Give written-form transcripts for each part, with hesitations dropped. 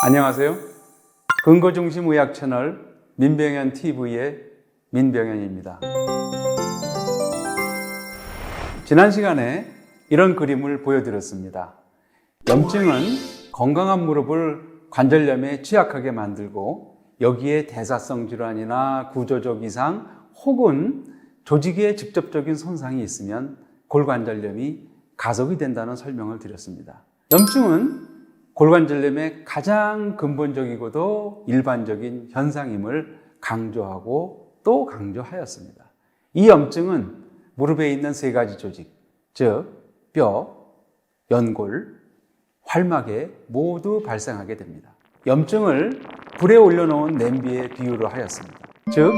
안녕하세요. 근거중심 의학 채널 민병현 TV의 민병현입니다. 지난 시간에 이런 그림을 보여드렸습니다. 염증은 건강한 무릎을 관절염에 취약하게 만들고 여기에 대사성 질환이나 구조적 이상 혹은 조직에 직접적인 손상이 있으면 골관절염이 가속이 된다는 설명을 드렸습니다. 염증은 골관절염의 가장 근본적이고도 일반적인 현상임을 강조하고 또 강조하였습니다. 이 염증은 무릎에 있는 세 가지 조직, 즉 뼈, 연골, 활막에 모두 발생하게 됩니다. 염증을 불에 올려놓은 냄비에 비유를 하였습니다. 즉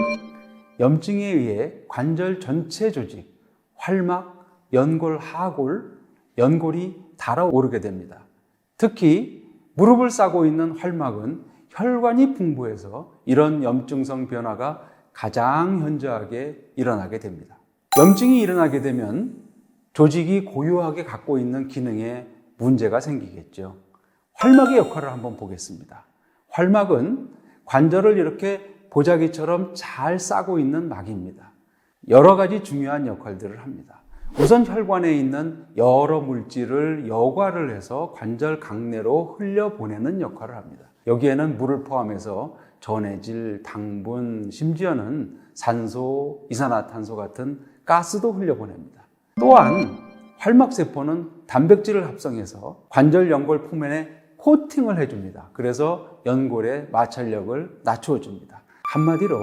염증에 의해 관절 전체 조직, 활막, 연골, 하골, 연골이 달아오르게 됩니다. 특히 무릎을 싸고 있는 활막은 혈관이 풍부해서 이런 염증성 변화가 가장 현저하게 일어나게 됩니다. 염증이 일어나게 되면 조직이 고유하게 갖고 있는 기능에 문제가 생기겠죠. 활막의 역할을 한번 보겠습니다. 활막은 관절을 이렇게 보자기처럼 잘 싸고 있는 막입니다. 여러 가지 중요한 역할들을 합니다. 우선 혈관에 있는 여러 물질을 여과를 해서 관절 강내로 흘려보내는 역할을 합니다. 여기에는 물을 포함해서 전해질, 당분, 심지어는 산소, 이산화탄소 같은 가스도 흘려보냅니다. 또한 활막세포는 단백질을 합성해서 관절 연골 표면에 코팅을 해줍니다. 그래서 연골의 마찰력을 낮춰줍니다. 한마디로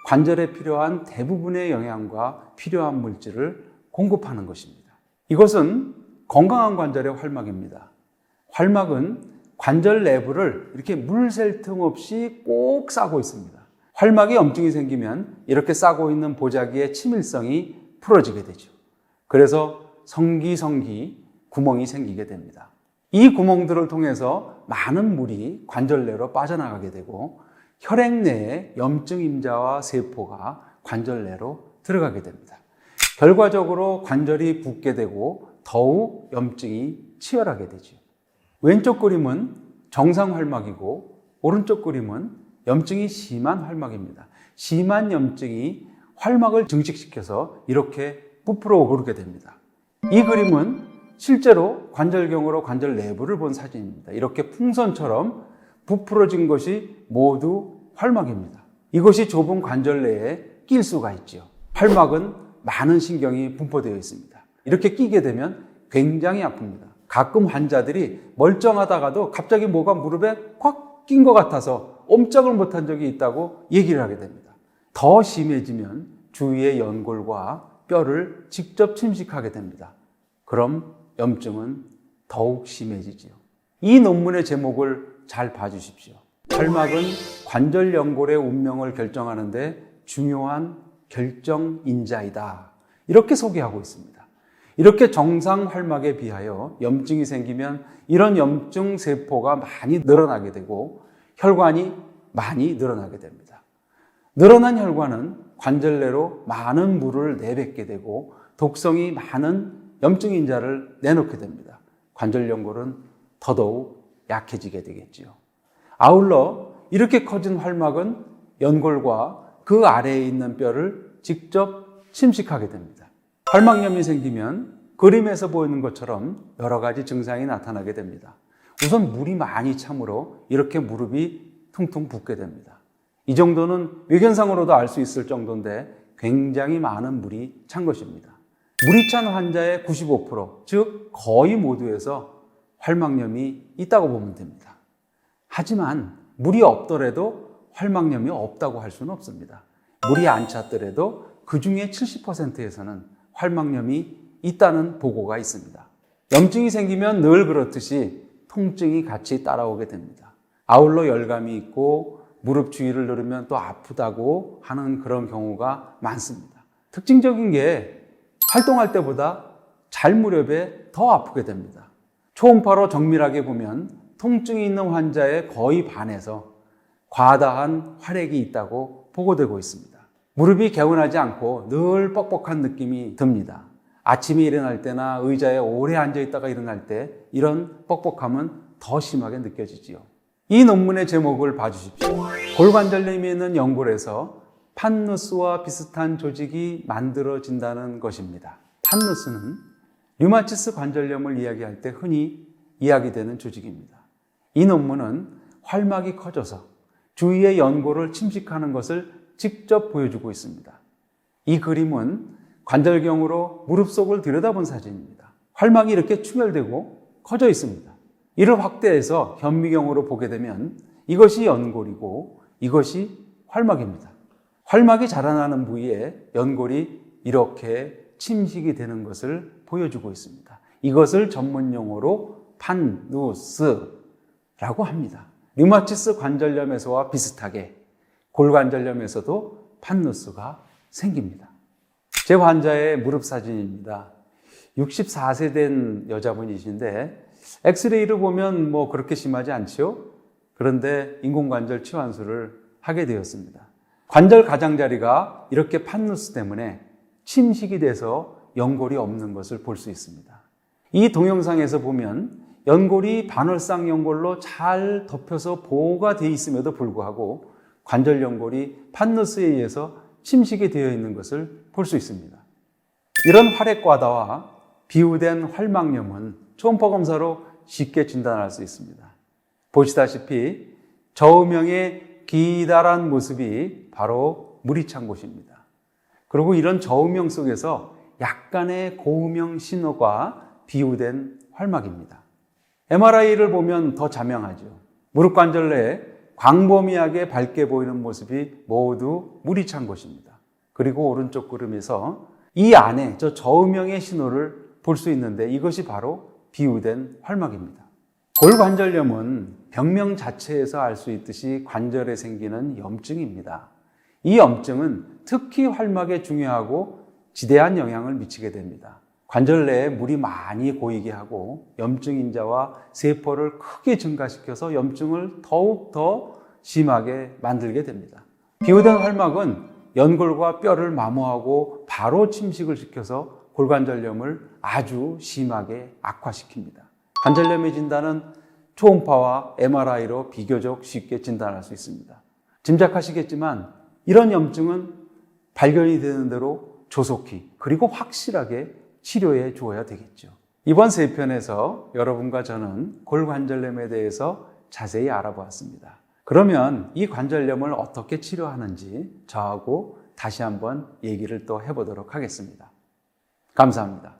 관절에 필요한 대부분의 영양과 필요한 물질을 공급하는 것입니다. 이것은 건강한 관절의 활막입니다. 활막은 관절 내부를 이렇게 물 셀 틈 없이 꼭 싸고 있습니다. 활막에 염증이 생기면 이렇게 싸고 있는 보자기의 치밀성이 풀어지게 되죠. 그래서 성기성기 구멍이 생기게 됩니다. 이 구멍들을 통해서 많은 물이 관절 내로 빠져나가게 되고 혈액 내에 염증 임자와 세포가 관절 내로 들어가게 됩니다. 결과적으로 관절이 붓게 되고 더욱 염증이 치열하게 되죠. 왼쪽 그림은 정상 활막이고 오른쪽 그림은 염증이 심한 활막입니다. 심한 염증이 활막을 증식시켜서 이렇게 부풀어 오르게 됩니다. 이 그림은 실제로 관절경으로 관절 내부를 본 사진입니다. 이렇게 풍선처럼 부풀어진 것이 모두 활막입니다. 이것이 좁은 관절 내에 낄 수가 있죠. 활막은 많은 신경이 분포되어 있습니다. 이렇게 끼게 되면 굉장히 아픕니다. 가끔 환자들이 멀쩡하다가도 갑자기 뭐가 무릎에 콱 낀 것 같아서 옴짝을 못한 적이 있다고 얘기를 하게 됩니다. 더 심해지면 주위의 연골과 뼈를 직접 침식하게 됩니다. 그럼 염증은 더욱 심해지지요. 이 논문의 제목을 잘 봐주십시오. 활막은 관절 연골의 운명을 결정하는데 중요한 결정인자이다. 이렇게 소개하고 있습니다. 이렇게 정상 활막에 비하여 염증이 생기면 이런 염증 세포가 많이 늘어나게 되고 혈관이 많이 늘어나게 됩니다. 늘어난 혈관은 관절 내로 많은 물을 내뱉게 되고 독성이 많은 염증 인자를 내놓게 됩니다. 관절 연골은 더더욱 약해지게 되겠지요. 아울러 이렇게 커진 활막은 연골과 그 아래에 있는 뼈를 직접 침식하게 됩니다. 활막염이 생기면 그림에서 보이는 것처럼 여러 가지 증상이 나타나게 됩니다. 우선 물이 많이 차므로 이렇게 무릎이 퉁퉁 붓게 됩니다. 이 정도는 외견상으로도 알 수 있을 정도인데 굉장히 많은 물이 찬 것입니다. 물이 찬 환자의 95%, 즉 거의 모두에서 활막염이 있다고 보면 됩니다. 하지만 물이 없더라도 활막염이 없다고 할 수는 없습니다. 물이 안 찼더라도 그 중에 70%에서는 활막염이 있다는 보고가 있습니다. 염증이 생기면 늘 그렇듯이 통증이 같이 따라오게 됩니다. 아울러 열감이 있고 무릎 주위를 누르면 또 아프다고 하는 그런 경우가 많습니다. 특징적인 게 활동할 때보다 잘 무렵에 더 아프게 됩니다. 초음파로 정밀하게 보면 통증이 있는 환자의 거의 반에서 과다한 활액이 있다고 보고되고 있습니다. 무릎이 개운하지 않고 늘 뻑뻑한 느낌이 듭니다. 아침에 일어날 때나 의자에 오래 앉아 있다가 일어날 때 이런 뻑뻑함은 더 심하게 느껴지지요. 이 논문의 제목을 봐주십시오. 골관절염에 있는 연골에서 판누스와 비슷한 조직이 만들어진다는 것입니다. 판누스는 류마티스 관절염을 이야기할 때 흔히 이야기되는 조직입니다. 이 논문은 활막이 커져서 주위의 연골을 침식하는 것을 직접 보여주고 있습니다. 이 그림은 관절경으로 무릎 속을 들여다본 사진입니다. 활막이 이렇게 충혈되고 커져 있습니다. 이를 확대해서 현미경으로 보게 되면 이것이 연골이고 이것이 활막입니다. 활막이 자라나는 부위에 연골이 이렇게 침식이 되는 것을 보여주고 있습니다. 이것을 전문 용어로 판누스라고 합니다. 류마티스 관절염에서와 비슷하게 골관절염에서도 판누스가 생깁니다. 제 환자의 무릎 사진입니다. 64세 된 여자분이신데 엑스레이를 보면 그렇게 심하지 않지요? 그런데 인공관절 치환술을 하게 되었습니다. 관절 가장자리가 이렇게 판누스 때문에 침식이 돼서 연골이 없는 것을 볼 수 있습니다. 이 동영상에서 보면 연골이 반월상 연골로 잘 덮여서 보호가 되어 있음에도 불구하고 관절 연골이 판누스에 의해서 침식이 되어 있는 것을 볼 수 있습니다. 이런 활액과다와 비우된 활막염은 초음파 검사로 쉽게 진단할 수 있습니다. 보시다시피 저음형의 기다란 모습이 바로 물이 찬 곳입니다. 그리고 이런 저음형 속에서 약간의 고음형 신호가 비우된 활막입니다. MRI를 보면 더 자명하죠. 무릎 관절 내에 광범위하게 밝게 보이는 모습이 모두 물이 찬 곳입니다. 그리고 오른쪽 그림에서 이 안에 저 저음형의 신호를 볼 수 있는데 이것이 바로 비우된 활막입니다. 골관절염은 병명 자체에서 알 수 있듯이 관절에 생기는 염증입니다. 이 염증은 특히 활막에 중요하고 지대한 영향을 미치게 됩니다. 관절 내에 물이 많이 고이게 하고 염증 인자와 세포를 크게 증가시켜서 염증을 더욱 더 심하게 만들게 됩니다. 비우된 활막은 연골과 뼈를 마모하고 바로 침식을 시켜서 골관절염을 아주 심하게 악화시킵니다. 관절염의 진단은 초음파와 MRI로 비교적 쉽게 진단할 수 있습니다. 짐작하시겠지만 이런 염증은 발견이 되는 대로 조속히 그리고 확실하게 치료해 주어야 되겠죠. 이번 3편에서 여러분과 저는 골관절염에 대해서 자세히 알아보았습니다. 그러면 이 관절염을 어떻게 치료하는지 저하고 다시 한번 얘기를 또 해보도록 하겠습니다. 감사합니다.